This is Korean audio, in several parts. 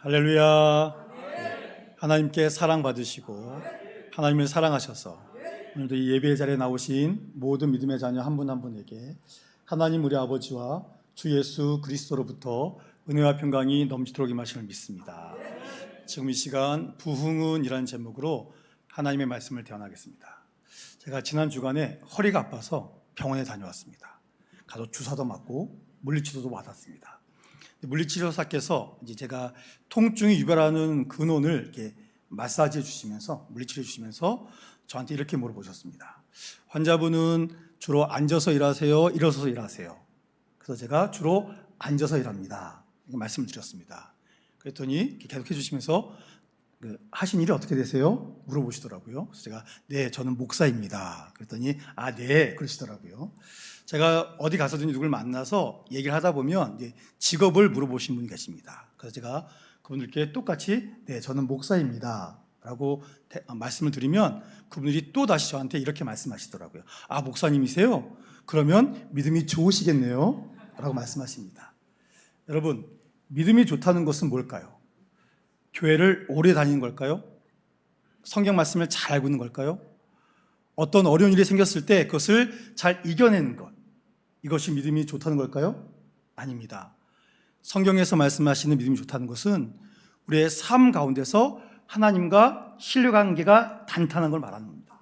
할렐루야. 하나님께 사랑받으시고 하나님을 사랑하셔서 오늘도 이 예배의 자리에 나오신 모든 믿음의 자녀 한 분 한 분에게 하나님 우리 아버지와 주 예수 그리스도로부터 은혜와 평강이 넘치도록 임하심을 믿습니다. 지금 이 시간 부흥은이라는 제목으로 하나님의 말씀을 대언하겠습니다. 제가 지난 주간에 허리가 아파서 병원에 다녀왔습니다. 가서 주사도 맞고 물리치료도 받았습니다. 물리치료사께서 이제 제가 통증이 유발하는 근원을 이렇게 마사지해 주시면서 물리치료해 주시면서 저한테 이렇게 물어보셨습니다. 환자분은 주로 앉아서 일하세요? 일어서서 일하세요? 그래서 제가 주로 앉아서 일합니다. 이렇게 말씀을 드렸습니다. 그랬더니 계속 해주시면서 하신 일이 어떻게 되세요? 물어보시더라고요. 그래서 제가 네, 저는 목사입니다. 그랬더니 네, 그러시더라고요. 제가 어디 가서든지 누굴 만나서 얘기를 하다 보면 이제 직업을 물어보신 분이 계십니다. 그래서 제가 그분들께 똑같이 네, 저는 목사입니다 라고 말씀을 드리면 그분들이 또 다시 저한테 이렇게 말씀하시더라고요. 목사님이세요? 그러면 믿음이 좋으시겠네요 라고 말씀하십니다. 여러분, 믿음이 좋다는 것은 뭘까요? 교회를 오래 다니는 걸까요? 성경 말씀을 잘 알고 있는 걸까요? 어떤 어려운 일이 생겼을 때 그것을 잘 이겨내는 것, 이것이 믿음이 좋다는 걸까요? 아닙니다. 성경에서 말씀하시는 믿음이 좋다는 것은 우리의 삶 가운데서 하나님과 신뢰관계가 단단한 걸 말하는 겁니다.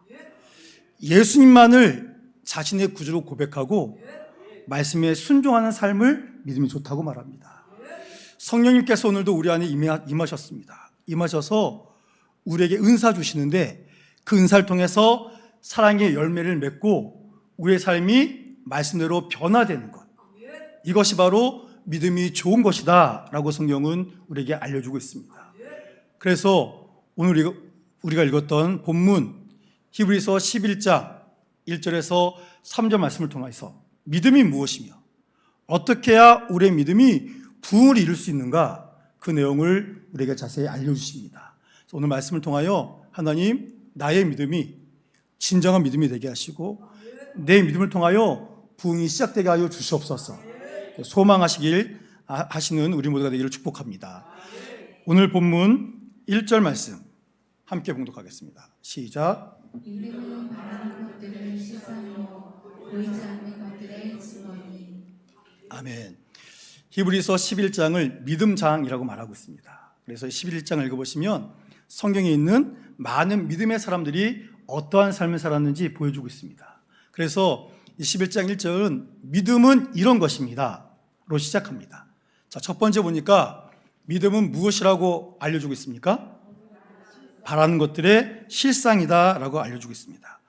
예수님만을 자신의 구주로 고백하고 말씀에 순종하는 삶을 믿음이 좋다고 말합니다. 성령님께서 오늘도 우리 안에 임하셨습니다. 임하셔서 우리에게 은사 주시는데 그 은사를 통해서 사랑의 열매를 맺고 우리의 삶이 말씀대로 변화되는 것, 이것이 바로 믿음이 좋은 것이다 라고 성경은 우리에게 알려주고 있습니다. 그래서 오늘 우리가 읽었던 본문 히브리서 11장 1절에서 3절 말씀을 통해서 믿음이 무엇이며 어떻게 해야 우리의 믿음이 부흥을 이룰 수 있는가, 그 내용을 우리에게 자세히 알려주십니다. 오늘 말씀을 통하여 하나님, 나의 믿음이 진정한 믿음이 되게 하시고 내 믿음을 통하여 부흥이 시작되게 하여 주시옵소서. 소망하시길 하시는 우리 모두가 되기를 축복합니다. 오늘 본문 1절 말씀 함께 봉독하겠습니다. 시작. 믿음은 바라는 것들을 실상으로 보이지 않는 것들의 증거니. 아멘. 히브리서 11장을 믿음장이라고 말하고 있습니다. 그래서 11장을 읽어보시면 성경에 있는 많은 믿음의 사람들이 어떠한 삶을 살았는지 보여주고 있습니다. 그래서 11장 1절은 믿음은 이런 것입니다 로 시작합니다. 자, 첫 번째 보니까 믿음은 무엇이라고 알려주고 있습니까? 바라는 것들의 실상이다 라고 알려주고 있습니다.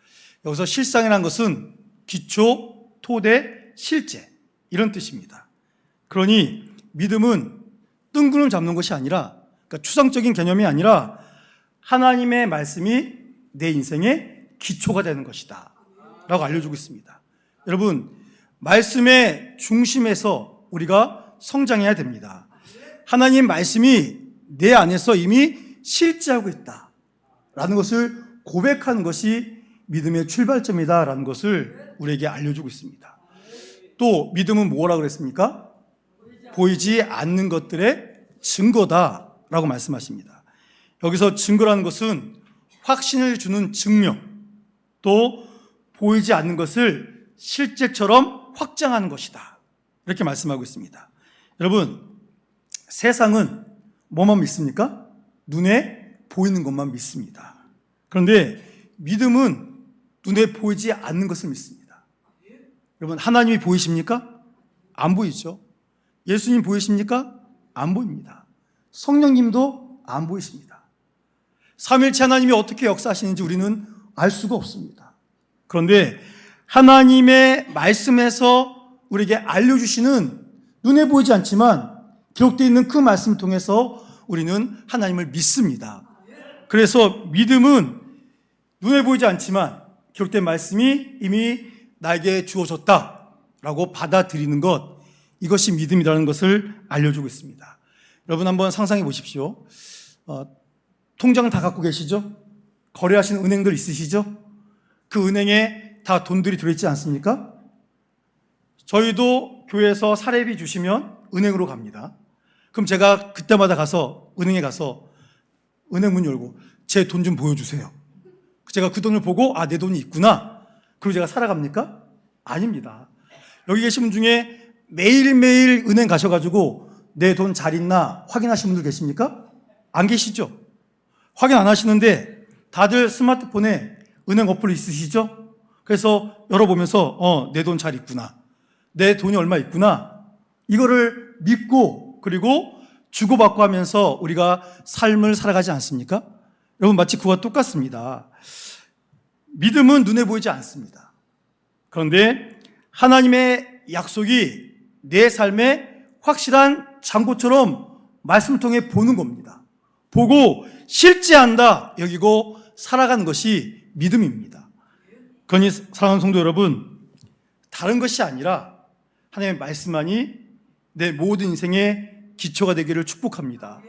여기서 실상이라는 것은 기초, 토대, 실제, 이런 뜻입니다. 그러니 믿음은 뜬구름 잡는 것이 아니라, 그러니까 추상적인 개념이 아니라 하나님의 말씀이 내 인생의 기초가 되는 것이다 라고 알려주고 있습니다. 여러분, 말씀의 중심에서 우리가 성장해야 됩니다. 하나님 말씀이 내 안에서 이미 실제하고 있다라는 것을 고백하는 것이 믿음의 출발점이다라는 것을 우리에게 알려주고 있습니다. 또 믿음은 뭐라고 그랬습니까? 보이지 않는 것들의 증거다라고 말씀하십니다. 여기서 증거라는 것은 확신을 주는 증명, 또 보이지 않는 것을 실제처럼 확장하는 것이다, 이렇게 말씀하고 있습니다. 여러분, 세상은 뭐만 믿습니까? 눈에 보이는 것만 믿습니다. 그런데 믿음은 눈에 보이지 않는 것을 믿습니다. 여러분, 하나님이 보이십니까? 안 보이죠. 예수님 보이십니까? 안 보입니다. 성령님도 안 보이십니다. 삼위일체 하나님이 어떻게 역사하시는지 우리는 알 수가 없습니다. 그런데 하나님의 말씀에서 우리에게 알려주시는 눈에 보이지 않지만 기록되어 있는 그 말씀을 통해서 우리는 하나님을 믿습니다. 그래서 믿음은 눈에 보이지 않지만 기록된 말씀이 이미 나에게 주어졌다라고 받아들이는 것, 이것이 믿음이라는 것을 알려주고 있습니다. 여러분, 한번 상상해 보십시오. 통장 다 갖고 계시죠? 거래하시는 은행들 있으시죠? 그 은행에 다 돈들이 들어있지 않습니까? 저희도 교회에서 사례비 주시면 은행으로 갑니다. 그럼 제가 그때마다 가서 은행에 가서 은행 문 열고 제 돈 좀 보여주세요. 제가 그 돈을 보고 내 돈이 있구나. 그리고 제가 살아갑니까? 아닙니다. 여기 계신 분 중에 매일매일 은행 가셔가지고 내 돈 잘 있나 확인하시는 분들 계십니까? 안 계시죠? 확인 안 하시는데 다들 스마트폰에 은행 어플 있으시죠? 그래서 열어보면서 내 돈 잘 있구나. 내 돈이 얼마 있구나. 이거를 믿고 그리고 주고받고 하면서 우리가 삶을 살아가지 않습니까? 여러분 마치 그와 똑같습니다. 믿음은 눈에 보이지 않습니다. 그런데 하나님의 약속이 내 삶에 확실한 장고처럼 말씀을 통해 보는 겁니다. 보고 실제한다 여기고 살아가는 것이 믿음입니다. 그러니 사랑하는 성도 여러분, 다른 것이 아니라 하나님의 말씀만이 내 모든 인생의 기초가 되기를 축복합니다.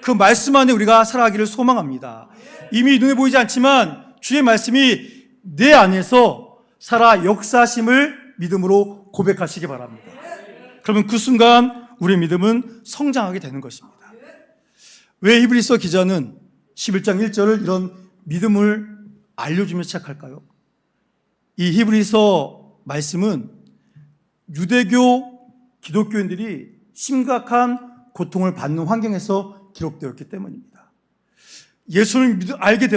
그 말씀 안에 우리가 살아가기를 소망합니다. 이미 눈에 보이지 않지만 주의 말씀이 내 안에서 살아 역사하심을 믿음으로 고백하시기 바랍니다. 그러면 그 순간 우리의 믿음은 성장하게 되는 것입니다. 왜 히브리서 기자는 11장 1절을 이런 믿음을 알려주며 시작할까요? 이 히브리서 말씀은 유대교 기독교인들이 심각한 고통을 받는 환경에서 기록되었기 때문입니다. 예수를 알게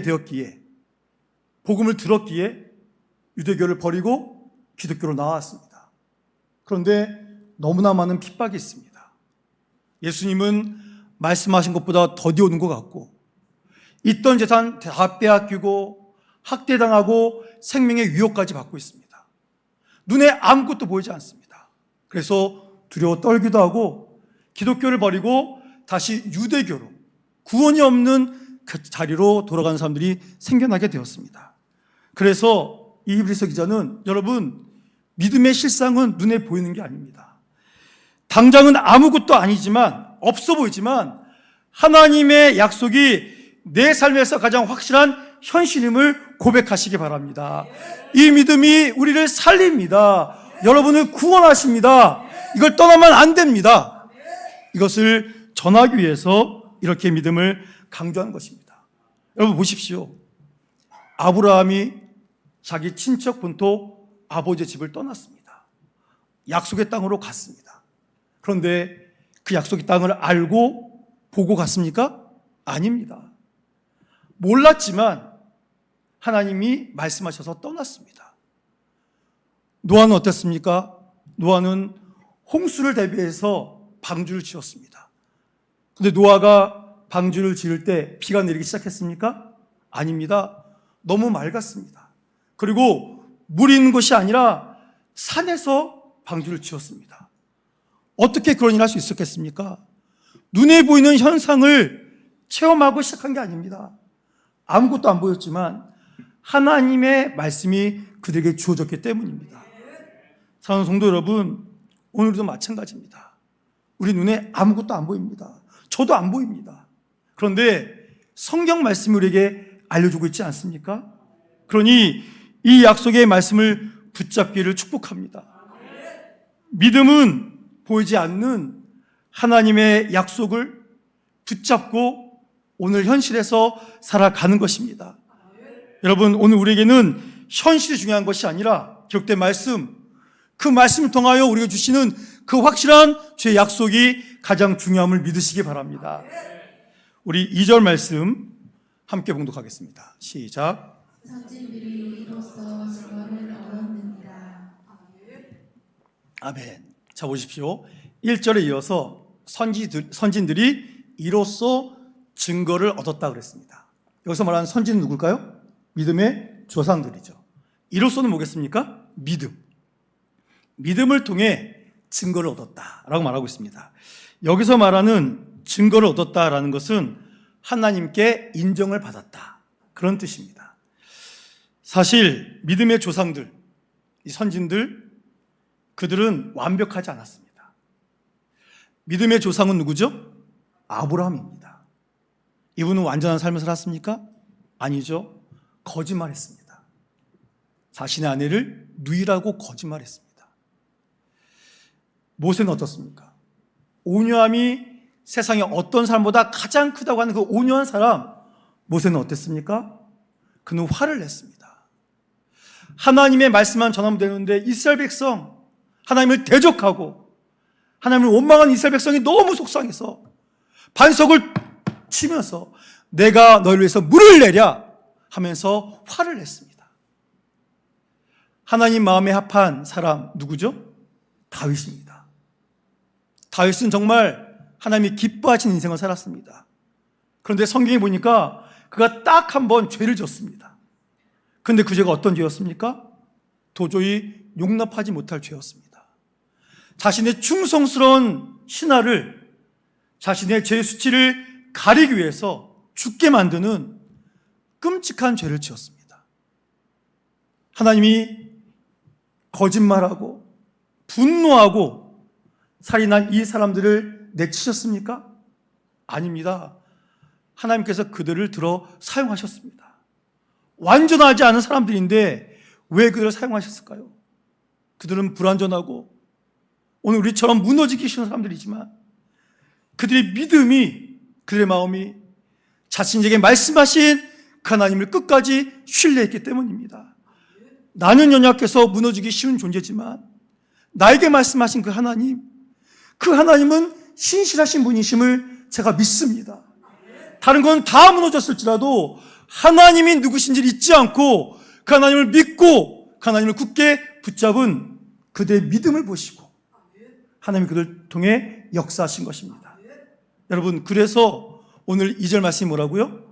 되었기에 복음을 들었기에 유대교를 버리고 기독교로 나왔습니다. 그런데 너무나 많은 핍박이 있습니다. 예수님은 말씀하신 것보다 더디 오는 것 같고 있던 재산 다 빼앗기고 학대당하고 생명의 위협까지 받고 있습니다. 눈에 아무것도 보이지 않습니다. 그래서 두려워 떨기도 하고 기독교를 버리고 다시 유대교로 구원이 없는 그 자리로 돌아가는 사람들이 생겨나게 되었습니다. 그래서 이 히브리서 기자는 여러분 믿음의 실상은 눈에 보이는 게 아닙니다. 당장은 아무것도 아니지만 없어 보이지만 하나님의 약속이 내 삶에서 가장 확실한 현실임을 고백하시기 바랍니다. 이 믿음이 우리를 살립니다. 여러분을 구원하십니다. 이걸 떠나면 안 됩니다. 이것을 전하기 위해서 이렇게 믿음을 강조한 것입니다. 여러분 보십시오. 아브라함이 자기 친척 본토 아버지의 집을 떠났습니다. 약속의 땅으로 갔습니다. 그런데 그 약속의 땅을 알고 보고 갔습니까? 아닙니다. 몰랐지만 하나님이 말씀하셔서 떠났습니다. 노아는 어땠습니까? 노아는 홍수를 대비해서 방주를 지었습니다. 그런데 노아가 방주를 지을 때 비가 내리기 시작했습니까? 아닙니다. 너무 맑았습니다. 그리고 물이 있는 곳이 아니라 산에서 방주를 지었습니다. 어떻게 그런 일을 할 수 있었겠습니까? 눈에 보이는 현상을 체험하고 시작한 게 아닙니다. 아무것도 안 보였지만 하나님의 말씀이 그들에게 주어졌기 때문입니다. 사랑하는 성도 여러분, 오늘도 마찬가지입니다. 우리 눈에 아무것도 안 보입니다. 저도 안 보입니다. 그런데 성경 말씀이 우리에게 알려주고 있지 않습니까? 그러니 이 약속의 말씀을 붙잡기를 축복합니다. 믿음은 보이지 않는 하나님의 약속을 붙잡고 오늘 현실에서 살아가는 것입니다. 여러분, 오늘 우리에게는 현실이 중요한 것이 아니라 기록된 말씀, 그 말씀을 통하여 우리가 주시는 그 확실한 주의 약속이 가장 중요함을 믿으시기 바랍니다. 우리 2절 말씀 함께 봉독하겠습니다. 시작. 선진들이 이로써 증거를 얻었느니라. 아멘. 자 보십시오. 1절에 이어서 선진들이 이로써 증거를 얻었다 그랬습니다. 여기서 말하는 선진은 누굴까요? 믿음의 조상들이죠. 이로써는 뭐겠습니까? 믿음. 믿음을 통해 증거를 얻었다라고 말하고 있습니다. 여기서 말하는 증거를 얻었다라는 것은 하나님께 인정을 받았다, 그런 뜻입니다. 사실 믿음의 조상들, 이 선진들, 그들은 완벽하지 않았습니다. 믿음의 조상은 누구죠? 아브라함입니다. 이분은 완전한 삶을 살았습니까? 아니죠. 거짓말했습니다. 자신의 아내를 누이라고 거짓말했습니다. 모세는 어떻습니까? 온유함이 세상에 어떤 사람보다 가장 크다고 하는 그 온유한 사람 모세는 어땠습니까? 그는 화를 냈습니다. 하나님의 말씀만 전하면 되는데 이스라엘 백성, 하나님을 대적하고 하나님을 원망한 이스라엘 백성이 너무 속상해서 반석을 치면서 내가 너희를 위해서 물을 내랴 하면서 화를 냈습니다. 하나님 마음에 합한 사람 누구죠? 다윗입니다. 다윗은 정말 하나님이 기뻐하시는 인생을 살았습니다. 그런데 성경에 보니까 그가 딱 한 번 죄를 졌습니다. 그런데 그 죄가 어떤 죄였습니까? 도저히 용납하지 못할 죄였습니다. 자신의 충성스러운 신하를, 자신의 죄의 수치를 가리기 위해서 죽게 만드는 끔찍한 죄를 지었습니다. 하나님이 거짓말하고 분노하고 살인한 이 사람들을 내치셨습니까? 아닙니다. 하나님께서 그들을 들어 사용하셨습니다. 완전하지 않은 사람들인데 왜 그들을 사용하셨을까요? 그들은 불완전하고 오늘 우리처럼 무너지기 쉬운 사람들이지만 그들의 믿음이, 그들의 마음이 자신에게 말씀하신 그 하나님을 끝까지 신뢰했기 때문입니다. 나는 연약해서 무너지기 쉬운 존재지만 나에게 말씀하신 그 하나님은 신실하신 분이심을 제가 믿습니다. 다른 건 다 무너졌을지라도 하나님이 누구신지를 잊지 않고 그 하나님을 믿고 그 하나님을 굳게 붙잡은 그들의 믿음을 보시고 하나님이 그들을 통해 역사하신 것입니다. 여러분, 그래서 오늘 2절 말씀이 뭐라고요?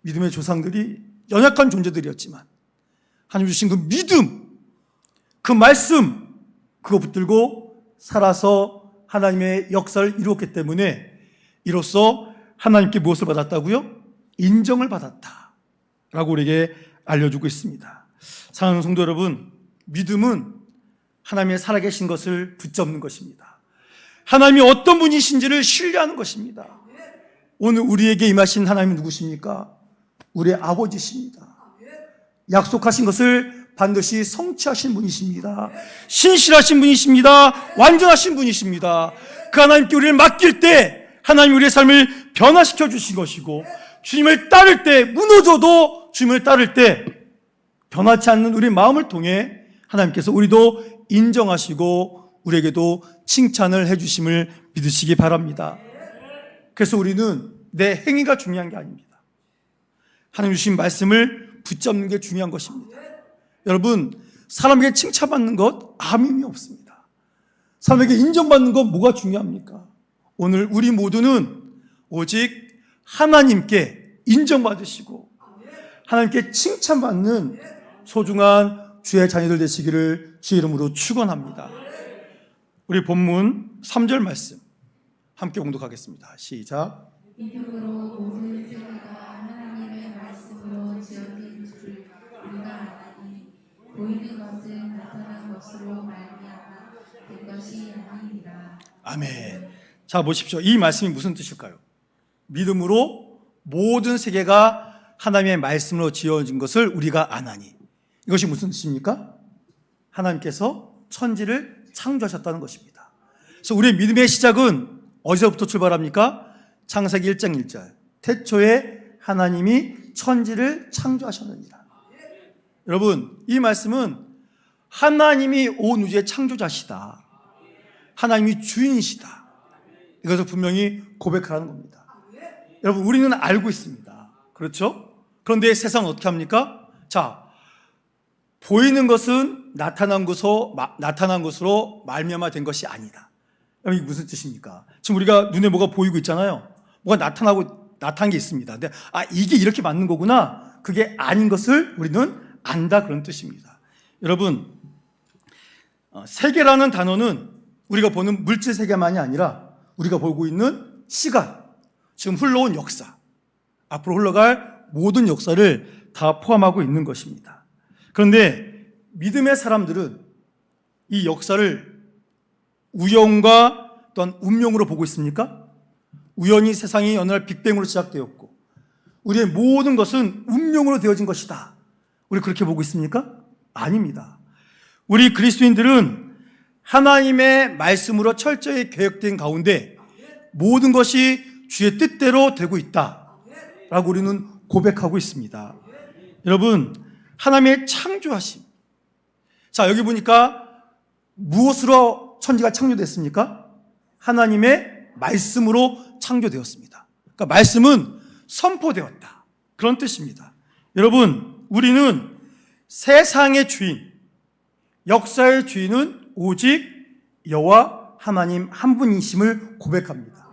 믿음의 조상들이 연약한 존재들이었지만 하나님 주신 그 믿음, 그 말씀, 그거 붙들고 살아서 하나님의 역사를 이루었기 때문에 이로써 하나님께 무엇을 받았다고요? 인정을 받았다라고 우리에게 알려주고 있습니다. 사랑하는 성도 여러분, 믿음은 하나님의 살아계신 것을 붙잡는 것입니다. 하나님이 어떤 분이신지를 신뢰하는 것입니다. 오늘 우리에게 임하신 하나님은 누구십니까? 우리의 아버지십니다. 약속하신 것을 반드시 성취하신 분이십니다. 신실하신 분이십니다. 완전하신 분이십니다. 그 하나님께 우리를 맡길 때 하나님 우리의 삶을 변화시켜 주신 것이고, 주님을 따를 때, 무너져도 주님을 따를 때 변하지 않는 우리의 마음을 통해 하나님께서 우리도 인정하시고 우리에게도 칭찬을 해주심을 믿으시기 바랍니다. 그래서 우리는 내 행위가 중요한 게 아닙니다. 하나님 주신 말씀을 붙잡는 게 중요한 것입니다. 여러분, 사람에게 칭찬받는 것 아무 의미 없습니다. 사람에게 인정받는 것 뭐가 중요합니까? 오늘 우리 모두는 오직 하나님께 인정받으시고 하나님께 칭찬받는 소중한 주의 자녀들 되시기를 주의 이름으로 축원합니다. 우리 본문 3절 말씀 함께 공독하겠습니다. 시작. 믿음으로 모든 세계가 하나님의 말씀으로 지어진 줄 우리가 아나니 보이는 것은 나타난 것으로 말미암아 된 것이 아니니라. 아멘. 자, 보십시오. 이 말씀이 무슨 뜻일까요? 믿음으로 모든 세계가 하나님의 말씀으로 지어진 것을 우리가 아나니. 이것이 무슨 뜻입니까? 하나님께서 천지를 창조하셨다는 것입니다. 그래서 우리의 믿음의 시작은 어디서부터 출발합니까? 창세기 1장 1절. 태초에 하나님이 천지를 창조하셨느니라. 여러분, 이 말씀은 하나님이 온 우주의 창조자시다. 하나님이 주인이시다. 이것을 분명히 고백하라는 겁니다. 여러분, 우리는 알고 있습니다. 그렇죠? 그런데 세상은 어떻게 합니까? 자, 보이는 것은 나타난 것으로 말미암아 된 것이 아니다. 이게 무슨 뜻입니까? 지금 우리가 눈에 뭐가 보이고 있잖아요. 뭐가 나타난 게 있습니다. 근데 이게 이렇게 맞는 거구나. 그게 아닌 것을 우리는 안다, 그런 뜻입니다. 여러분, 세계라는 단어는 우리가 보는 물질 세계만이 아니라 우리가 보고 있는 시간, 지금 흘러온 역사, 앞으로 흘러갈 모든 역사를 다 포함하고 있는 것입니다. 그런데 믿음의 사람들은 이 역사를 우연과 또한 운명으로 보고 있습니까? 우연히 세상이 어느 날 빅뱅으로 시작되었고 우리의 모든 것은 운명으로 되어진 것이다. 우리 그렇게 보고 있습니까? 아닙니다. 우리 그리스도인들은 하나님의 말씀으로 철저히 계획된 가운데 모든 것이 주의 뜻대로 되고 있다라고 우리는 고백하고 있습니다. 여러분, 하나님의 창조하심. 자, 여기 보니까 무엇으로 천지가 창조됐습니까? 하나님의 말씀으로 창조되었습니다. 그러니까 말씀은 선포되었다, 그런 뜻입니다. 여러분, 우리는 세상의 주인, 역사의 주인은 오직 여호와 하나님 한 분이심을 고백합니다.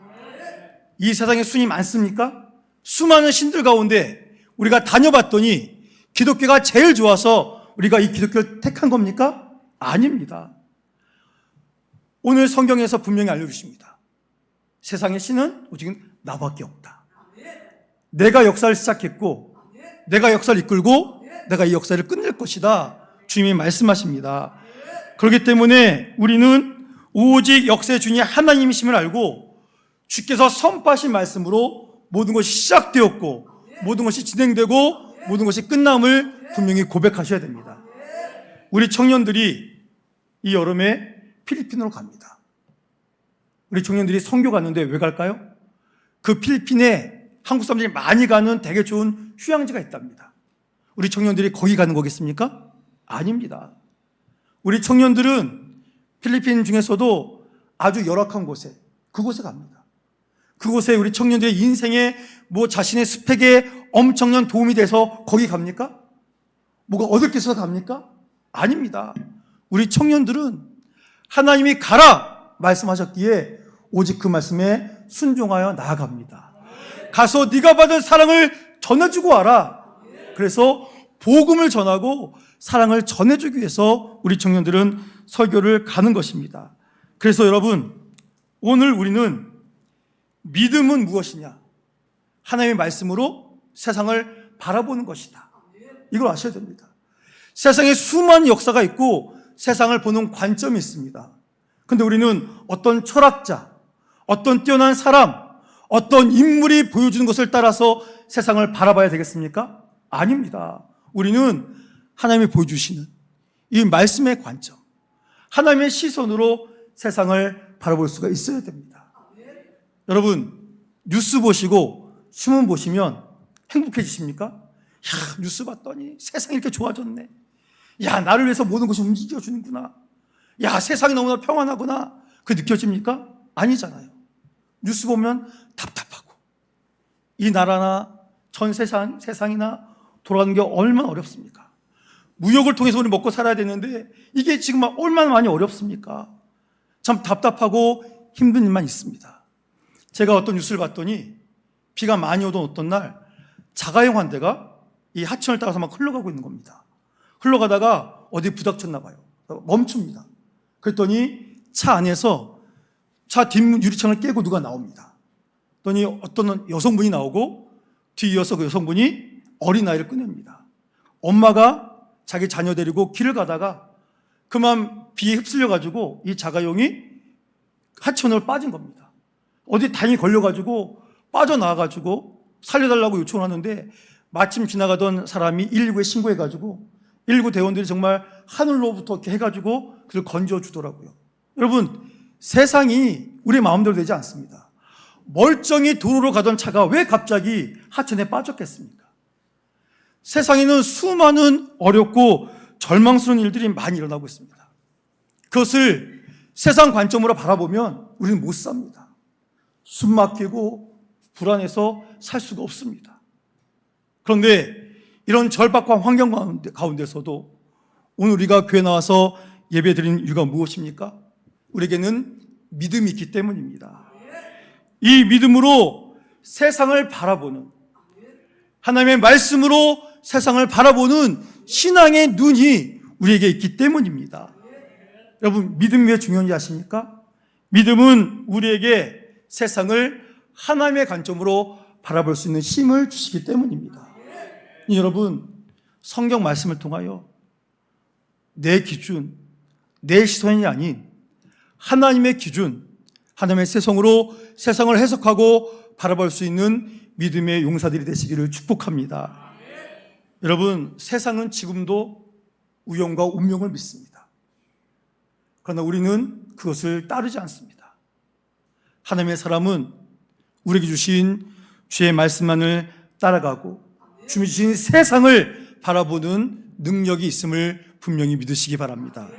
이 세상에 신이 많습니까? 수많은 신들 가운데 우리가 다녀봤더니 기독교가 제일 좋아서 우리가 이 기독교를 택한 겁니까? 아닙니다. 오늘 성경에서 분명히 알려주십니다. 세상의 신은 오직 나밖에 없다. 내가 역사를 시작했고 내가 역사를 이끌고 내가 이 역사를 끝낼 것이다, 주님이 말씀하십니다. 그렇기 때문에 우리는 오직 역사의 주인이 하나님이심을 알고 주께서 선포하신 말씀으로 모든 것이 시작되었고 모든 것이 진행되고 모든 것이 끝남을 분명히 고백하셔야 됩니다. 우리 청년들이 이 여름에 필리핀으로 갑니다. 우리 청년들이 선교 갔는데 왜 갈까요? 그 필리핀에 한국 사람들이 많이 가는 되게 좋은 휴양지가 있답니다. 우리 청년들이 거기 가는 거겠습니까? 아닙니다. 우리 청년들은 필리핀 중에서도 아주 열악한 곳에, 그곳에 갑니다. 그곳에 우리 청년들의 인생에 자신의 스펙에 엄청난 도움이 돼서 거기 갑니까? 뭐가 얻을 게 있어서 갑니까? 아닙니다. 우리 청년들은 하나님이 가라 말씀하셨기에 오직 그 말씀에 순종하여 나아갑니다. 가서 네가 받은 사랑을 전해주고 와라. 그래서 복음을 전하고 사랑을 전해주기 위해서 우리 청년들은 설교를 가는 것입니다. 그래서 여러분, 오늘 우리는 믿음은 무엇이냐? 하나님의 말씀으로 세상을 바라보는 것이다. 이걸 아셔야 됩니다. 세상에 수많은 역사가 있고 세상을 보는 관점이 있습니다. 그런데 우리는 어떤 철학자, 어떤 뛰어난 사람, 어떤 인물이 보여주는 것을 따라서 세상을 바라봐야 되겠습니까? 아닙니다. 우리는 하나님이 보여주시는 이 말씀의 관점, 하나님의 시선으로 세상을 바라볼 수가 있어야 됩니다. 여러분, 뉴스 보시고 신문 보시면 행복해지십니까? 야, 뉴스 봤더니 세상이 이렇게 좋아졌네. 야, 나를 위해서 모든 것이 움직여주는구나. 야, 세상이 너무나 평안하구나. 그게 느껴집니까? 아니잖아요. 뉴스 보면 답답하고 이 나라나 전 세상이나 돌아가는 게 얼마나 어렵습니까? 무역을 통해서 우리 먹고 살아야 되는데 이게 지금 얼마나 많이 어렵습니까? 참 답답하고 힘든 일만 있습니다. 제가 어떤 뉴스를 봤더니 비가 많이 오던 어떤 날 자가용 한 대가 이 하천을 따라서 막 흘러가고 있는 겁니다. 흘러가다가 어디 부닥쳤나 봐요. 멈춥니다. 그랬더니 차 안에서 차 뒷 유리창을 깨고 누가 나옵니다. 그랬더니 어떤 여성분이 나오고 뒤이어서 그 여성분이 어린아이를 꺼냅니다. 엄마가 자기 자녀 데리고 길을 가다가 그만 비에 휩쓸려가지고 이 자가용이 하천으로 빠진 겁니다. 어디 다행히 걸려가지고 빠져나와가지고 살려달라고 요청을 하는데 마침 지나가던 사람이 119에 신고해가지고 119 대원들이 정말 하늘로부터 이렇게 해가지고 그를 건져주더라고요. 여러분, 세상이 우리 마음대로 되지 않습니다. 멀쩡히 도로로 가던 차가 왜 갑자기 하천에 빠졌겠습니까? 세상에는 수많은 어렵고 절망스러운 일들이 많이 일어나고 있습니다. 그것을 세상 관점으로 바라보면 우리는 못 삽니다. 숨 막히고 불안해서 살 수가 없습니다. 그런데 이런 절박한 환경 가운데서도 오늘 우리가 교회 나와서 예배드리는 이유가 무엇입니까? 우리에게는 믿음이 있기 때문입니다. 이 믿음으로 세상을 바라보는, 하나님의 말씀으로 세상을 바라보는 신앙의 눈이 우리에게 있기 때문입니다. 여러분, 믿음이 왜 중요한지 아십니까? 믿음은 우리에게 세상을 하나님의 관점으로 바라볼 수 있는 힘을 주시기 때문입니다. 여러분, 성경 말씀을 통하여 내 기준, 내 시선이 아닌 하나님의 기준, 하나님의 세상으로 세상을 해석하고 바라볼 수 있는 믿음의 용사들이 되시기를 축복합니다. 여러분, 세상은 지금도 우연과 운명을 믿습니다. 그러나 우리는 그것을 따르지 않습니다. 하나님의 사람은 우리에게 주신 주의 말씀만을 따라가고 주님이 주신 세상을 바라보는 능력이 있음을 분명히 믿으시기 바랍니다.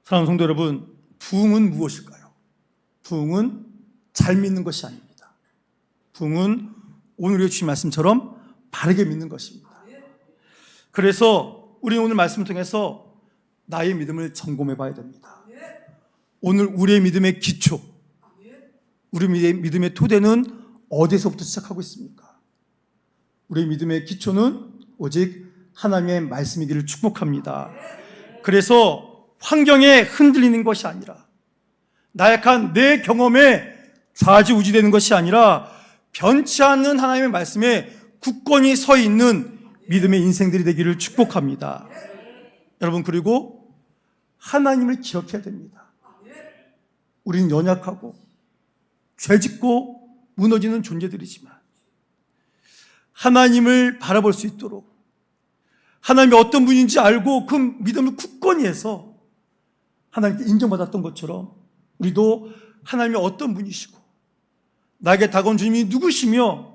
사랑하는 성도 여러분, 부흥은 무엇일까요? 부흥은 잘 믿는 것이 아닙니다. 부흥은 오늘의 주신 말씀처럼 바르게 믿는 것입니다. 그래서 우리는 오늘 말씀을 통해서 나의 믿음을 점검해 봐야 됩니다. 오늘 우리의 믿음의 기초, 우리의 믿음의 토대는 어디서부터 시작하고 있습니까? 우리의 믿음의 기초는 오직 하나님의 말씀이기를 축복합니다. 그래서 환경에 흔들리는 것이 아니라, 나약한 내 경험에 좌지우지되는 것이 아니라 변치 않는 하나님의 말씀에 굳건히 서 있는 믿음의 인생들이 되기를 축복합니다. 여러분, 그리고 하나님을 기억해야 됩니다. 우리는 연약하고 죄짓고 무너지는 존재들이지만 하나님을 바라볼 수 있도록, 하나님이 어떤 분인지 알고 그 믿음을 굳건히 해서 하나님께 인정받았던 것처럼 우리도 하나님이 어떤 분이시고 나에게 다가온 주님이 누구시며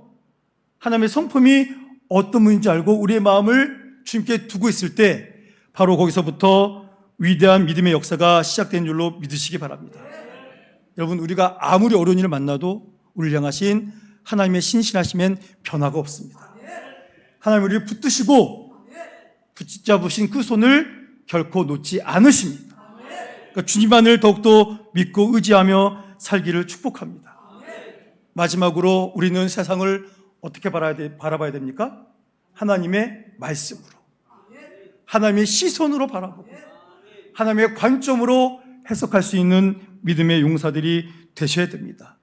하나님의 성품이 어떤 분인지 알고 우리의 마음을 주님께 두고 있을 때 바로 거기서부터 위대한 믿음의 역사가 시작되는 줄로 믿으시기 바랍니다. 여러분, 우리가 아무리 어려운 일을 만나도 우리를 향하신 하나님의 신실하심엔 변화가 없습니다. 하나님 우리를 붙드시고 붙잡으신 그 손을 결코 놓지 않으십니다. 그러니까 주님만을 더욱더 믿고 의지하며 살기를 축복합니다. 마지막으로 우리는 세상을 어떻게 바라봐야 됩니까? 하나님의 말씀으로, 하나님의 시선으로 바라보고 하나님의 관점으로 해석할 수 있는 믿음의 용사들이 되셔야 됩니다.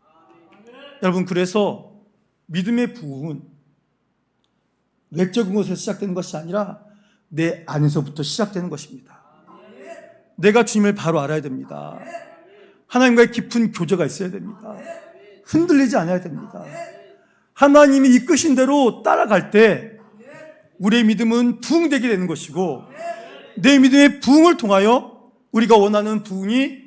여러분, 그래서 믿음의 부흥은 외적인 것에서 시작되는 것이 아니라 내 안에서부터 시작되는 것입니다. 내가 주님을 바로 알아야 됩니다. 하나님과의 깊은 교제가 있어야 됩니다. 흔들리지 않아야 됩니다. 하나님이 이끄신 대로 따라갈 때 우리의 믿음은 부흥되게 되는 것이고, 내 믿음의 부흥을 통하여 우리가 원하는 부흥이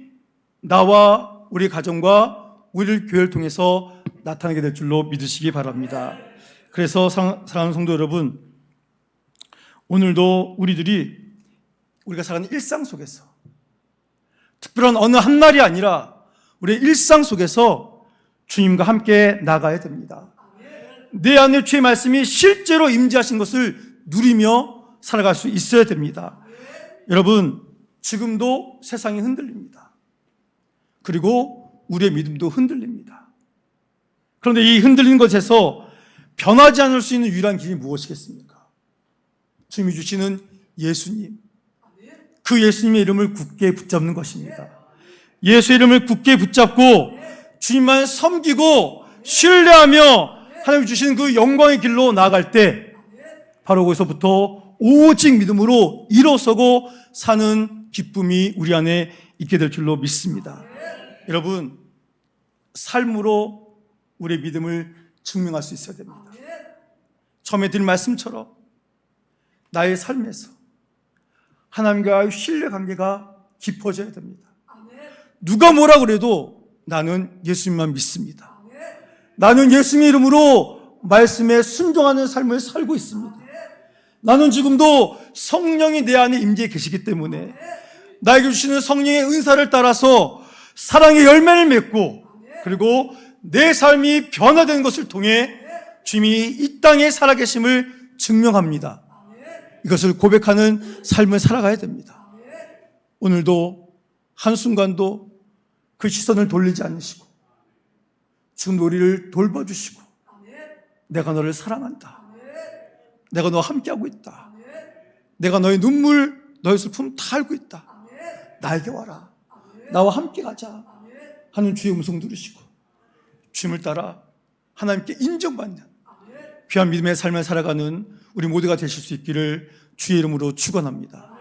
나와 우리 가정과 우리를 교회를 통해서 나타나게 될 줄로 믿으시기 바랍니다. 그래서 사랑하는 성도 여러분, 오늘도 우리가 살아가는 일상 속에서, 특별한 어느 한 날이 아니라 우리의 일상 속에서 주님과 함께 나가야 됩니다. 내 안에 주의 말씀이 실제로 임재하신 것을 누리며 살아갈 수 있어야 됩니다. 여러분, 지금도 세상이 흔들립니다. 그리고 우리의 믿음도 흔들립니다. 그런데 이 흔들리는 것에서 변하지 않을 수 있는 유일한 길이 무엇이겠습니까? 주님이 주시는 예수님, 그 예수님의 이름을 굳게 붙잡는 것입니다. 예수의 이름을 굳게 붙잡고 주님만 섬기고 신뢰하며 하나님이 주시는 그 영광의 길로 나아갈 때 바로 거기서부터 오직 믿음으로 일어서고 사는 기쁨이 우리 안에 있게 될 줄로 믿습니다. 여러분, 삶으로 우리의 믿음을 증명할 수 있어야 됩니다. 처음에 드린 말씀처럼 나의 삶에서 하나님과의 신뢰관계가 깊어져야 됩니다. 누가 뭐라 그래도 나는 예수님만 믿습니다. 나는 예수님의 이름으로 말씀에 순종하는 삶을 살고 있습니다. 나는 지금도 성령이 내 안에 임재해 계시기 때문에 나에게 주시는 성령의 은사를 따라서 사랑의 열매를 맺고, 그리고 내 삶이 변화되는 것을 통해 주님이 이 땅에 살아계심을 증명합니다. 이것을 고백하는 삶을 살아가야 됩니다. 오늘도 한순간도 그 시선을 돌리지 않으시고 지금 우리를 돌봐주시고, 내가 너를 사랑한다, 내가 너와 함께하고 있다, 내가 너의 눈물, 너의 슬픔 다 알고 있다, 나에게 와라, 나와 함께 가자 하는 주의 음성 들으시고 주님을 따라 하나님께 인정받는 귀한 믿음의 삶을 살아가는 우리 모두가 되실 수 있기를 주의 이름으로 축원합니다.